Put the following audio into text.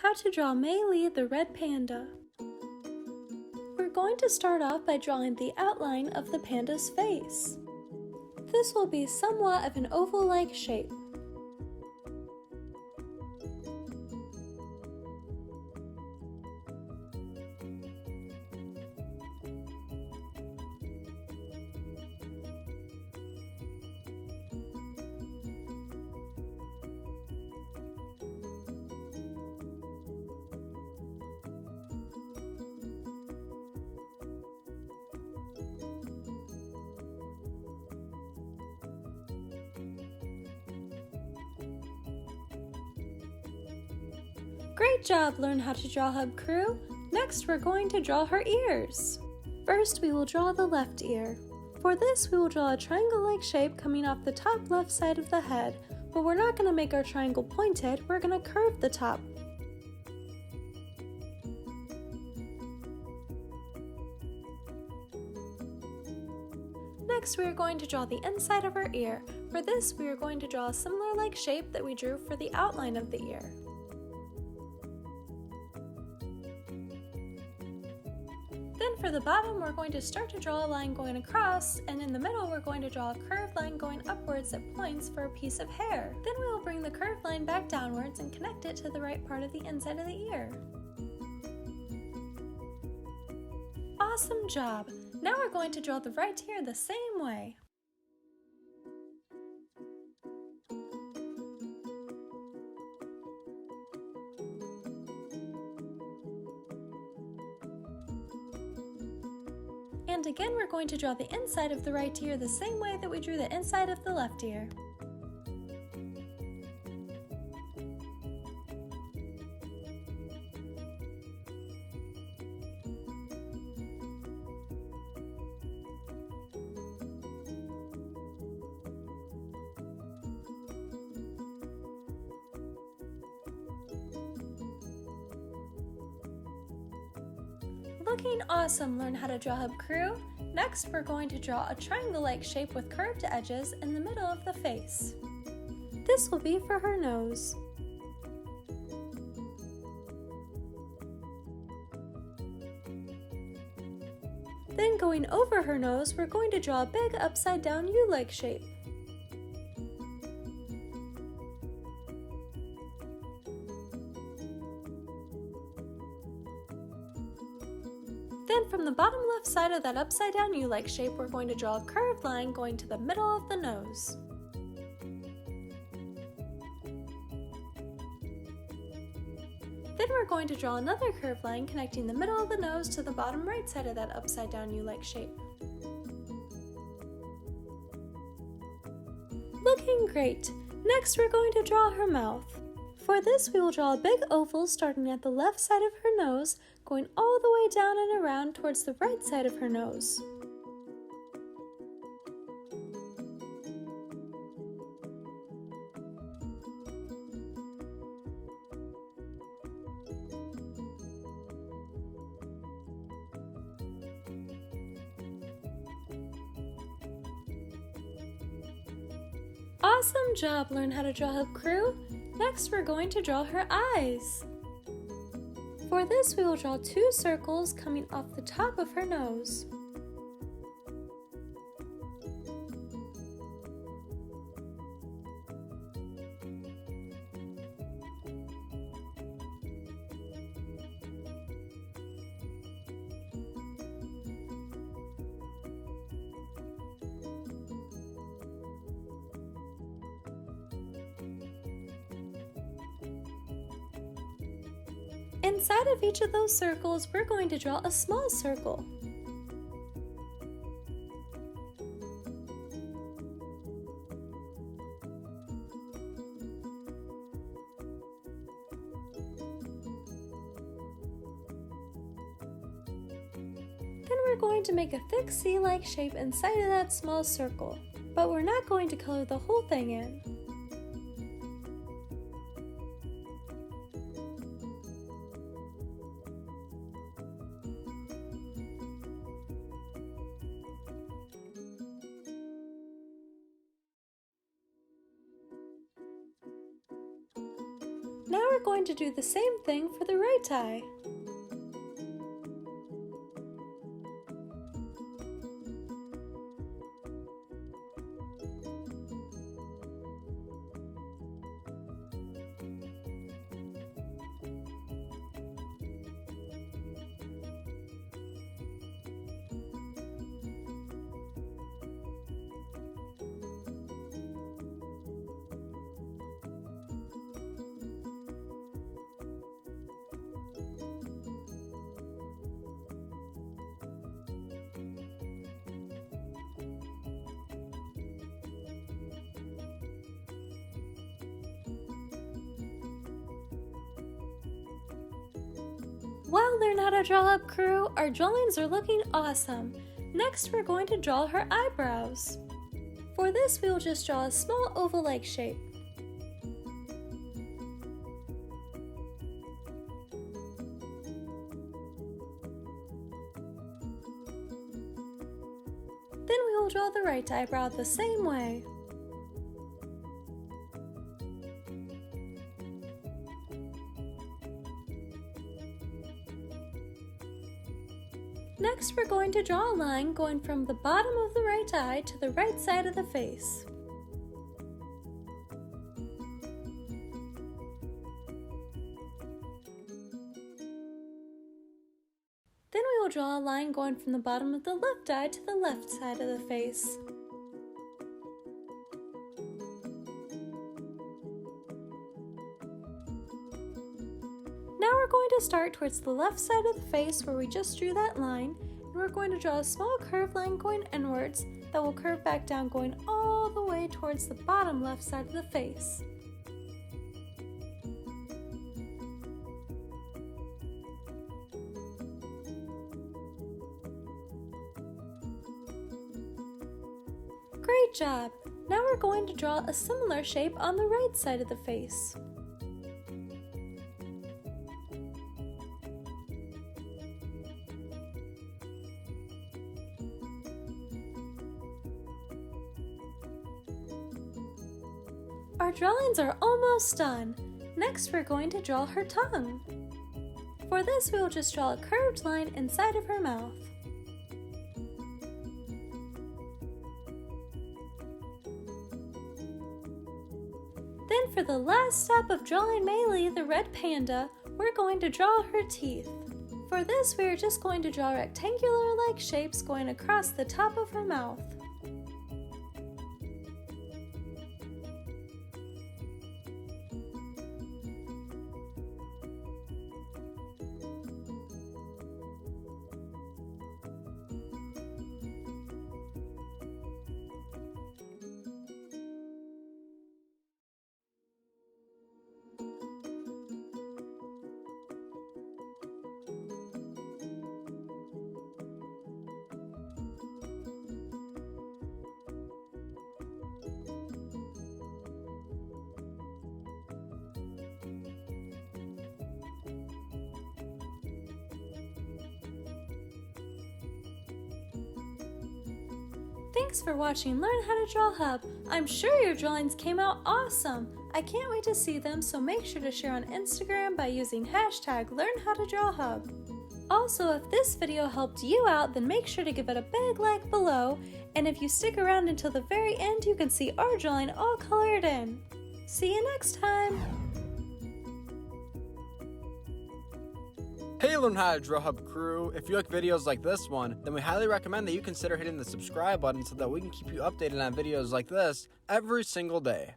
how to draw Mei Li the red panda. We're going to start off by drawing the outline of the panda's face. This will be somewhat of an oval-like shape. Great job, learn how to draw hub crew. Next, we're going to draw her ears. First, we will draw the left ear. For this, we will draw a triangle-like shape coming off the top left side of the head, but we're not going to make our triangle pointed, we're going to curve the top. Next, we are going to draw the inside of her ear. For this, we are going to draw a similar-like shape that we drew for the outline of the ear. Then for the bottom, we're going to start to draw a line going across, and in the middle, we're going to draw a curved line going upwards at points for a piece of hair. Then we will bring the curved line back downwards and connect it to the right part of the inside of the ear. Awesome job! Now we're going to draw the right ear the same way. And again, we're going to draw the inside of the right ear the same way that we drew the inside of the left ear. Looking awesome, learn how to draw hub crew. Next, we're going to draw a triangle-like shape with curved edges in the middle of the face. This will be for her nose. Then going over her nose, we're going to draw a big upside-down U-like shape. Then from the bottom left side of that upside down U-like shape, we're going to draw a curved line going to the middle of the nose. Then we're going to draw another curved line connecting the middle of the nose to the bottom right side of that upside down U-like shape. Looking great! Next we're going to draw her mouth. For this, we will draw a big oval starting at the left side of her nose, going all the way down and around towards the right side of her nose. Awesome job, learn how to draw hub crew. Next, we're going to draw her eyes. For this, we will draw two circles coming off the top of her nose. Inside of each of those circles, we're going to draw a small circle. Then we're going to make a thick C-like shape inside of that small circle, but we're not going to color the whole thing in. Now we're going to do the same thing for the right eye. Well, Learn How to Draw Up crew, our drawings are looking awesome. Next, we're going to draw her eyebrows. For this, we will just draw a small oval-like shape. Then we will draw the right eyebrow the same way. Next, we're going to draw a line going from the bottom of the right eye to the right side of the face. Then we will draw a line going from the bottom of the left eye to the left side of the face. Now we're going to start towards the left side of the face where we just drew that line, and we're going to draw a small curved line going inwards that will curve back down going all the way towards the bottom left side of the face. Great job! Now we're going to draw a similar shape on the right side of the face. Our drawings are almost done. Next, we're going to draw her tongue. For this, we will just draw a curved line inside of her mouth. Then for the last step of drawing Maylee, the red panda, we're going to draw her teeth. For this, we are just going to draw rectangular-like shapes going across the top of her mouth. Thanks for watching Learn How to Draw Hub. I'm sure your drawings came out awesome. I can't wait to see them, so make sure to share on Instagram by using hashtag LearnHowToDrawHub. Also, if this video helped you out, then make sure to give it a big like below, and if you stick around until the very end, you can see our drawing all colored in. See you next time! Hey Learn How to Draw Hub crew, if you like videos like this one, then we highly recommend that you consider hitting the subscribe button so that we can keep you updated on videos like this every single day.